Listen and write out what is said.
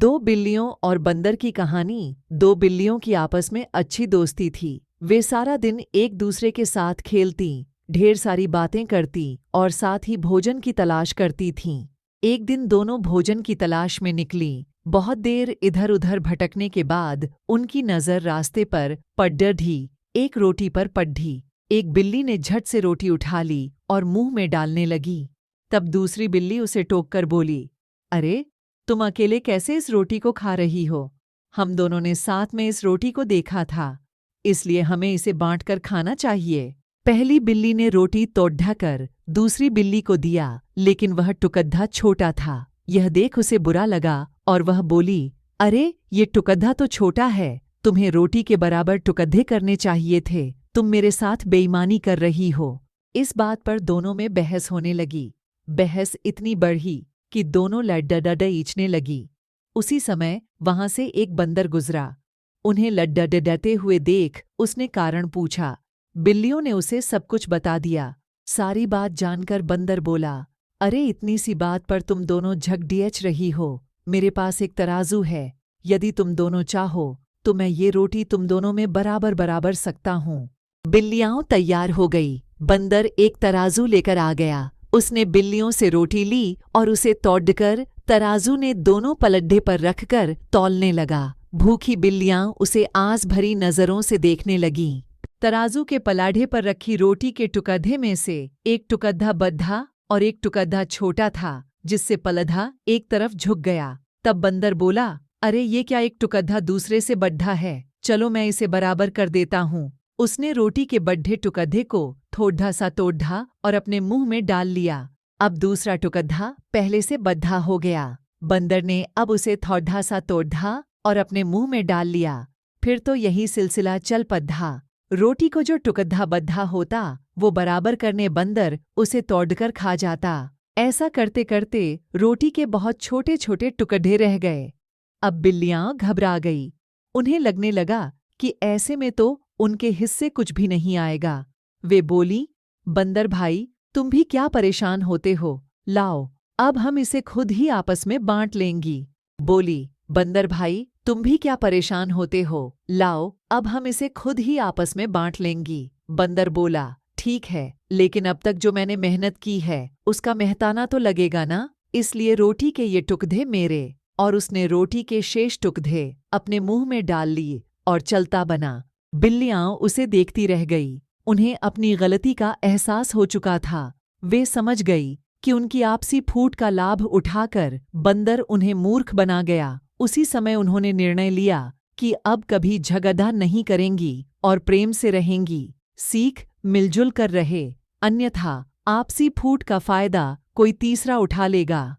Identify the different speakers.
Speaker 1: दो बिल्लियों और बंदर की कहानी। दो बिल्लियों की आपस में अच्छी दोस्ती थी। वे सारा दिन एक दूसरे के साथ खेलती, ढेर सारी बातें करती और साथ ही भोजन की तलाश करती थीं। एक दिन दोनों भोजन की तलाश में निकलीं। बहुत देर इधर उधर भटकने के बाद उनकी नज़र रास्ते पर पड़ी, एक रोटी पर पड़ी। एक बिल्ली ने झट से रोटी उठा ली और मुंह में डालने लगी। तब दूसरी बिल्ली उसे टोककर बोली, अरे, तुम अकेले कैसे इस रोटी को खा रही हो? हम दोनों ने साथ में इस रोटी को देखा था, इसलिए हमें इसे बांटकर खाना चाहिए। पहली बिल्ली ने रोटी तोड़ ढाकर दूसरी बिल्ली को दिया, लेकिन वह टुकड़ा छोटा था। यह देख उसे बुरा लगा और वह बोली, अरे, ये टुकड़ा तो छोटा है, तुम्हें रोटी के बराबर टुकड़े करने चाहिए थे। तुम मेरे साथ बेईमानी कर रही हो। इस बात पर दोनों में बहस होने लगी। बहस इतनी बढ़ी कि दोनों लड़ने लगी। उसी समय वहां से एक बंदर गुजरा। उन्हें लड़ते हुए देख उसने कारण पूछा। बिल्लियों ने उसे सब कुछ बता दिया। सारी बात जानकर बंदर बोला, अरे, इतनी सी बात पर तुम दोनों झगड़ियच रही हो। मेरे पास एक तराजू है, यदि तुम दोनों चाहो तो मैं ये रोटी तुम दोनों में बराबर बराबर सकता हूँ। बिल्लियाँ तैयार हो गई। बंदर एक तराजू लेकर आ गया। उसने बिल्लियों से रोटी ली और उसे तोड़कर तराजू ने दोनों पलड़े पर रखकर तौलने लगा। भूखी बिल्लियां उसे आस भरी नजरों से देखने लगीं। तराजू के पलाढ़े पर रखी रोटी के टुकड़े में से एक टुकड़ा बड़ा और एक टुकड़ा छोटा था, जिससे पलड़ा एक तरफ झुक गया। तब बंदर बोला, अरे, ये क्या, एक टुकड़ा दूसरे से बड़ा है, चलो मैं इसे बराबर कर देता हूँ। उसने रोटी के बड़े टुकड़े को थोड़ा सा तोड़ा और अपने मुंह में डाल लिया। अब दूसरा टुकड़ा पहले से बड़ा हो गया। बंदर ने अब उसे थोड़ा सा तोड़ा और अपने मुंह में डाल लिया। फिर तो यही सिलसिला चल पड़ा। रोटी को जो टुकड़ा बड़ा होता, वो बराबर करने बंदर उसे तोड़कर खा जाता। ऐसा करते करते रोटी के बहुत छोटे छोटे टुकड़े रह गए। अब बिल्लियां घबरा गई। उन्हें लगने लगा कि ऐसे में तो उनके हिस्से कुछ भी नहीं आएगा। वे बोली, बंदर भाई, तुम भी क्या परेशान होते हो? लाओ, अब हम इसे खुद ही आपस में बांट लेंगी। बोली, बंदर भाई, तुम भी क्या परेशान होते हो? लाओ, अब हम इसे खुद ही आपस में बांट लेंगी। बंदर बोला, ठीक है, लेकिन अब तक जो मैंने मेहनत की है उसका मेहताना तो लगेगा ना, इसलिए रोटी के ये टुकड़े मेरे। और उसने रोटी के शेष टुकड़े अपने मुंह में डाल लिए और चलता बना। बिल्लियां उसे देखती रह गई। उन्हें अपनी गलती का एहसास हो चुका था। वे समझ गई कि उनकी आपसी फूट का लाभ उठाकर बंदर उन्हें मूर्ख बना गया। उसी समय उन्होंने निर्णय लिया कि अब कभी झगड़ा नहीं करेंगी और प्रेम से रहेंगी। सीख, मिलजुल कर रहे, अन्यथा आपसी फूट का फायदा कोई तीसरा उठा लेगा।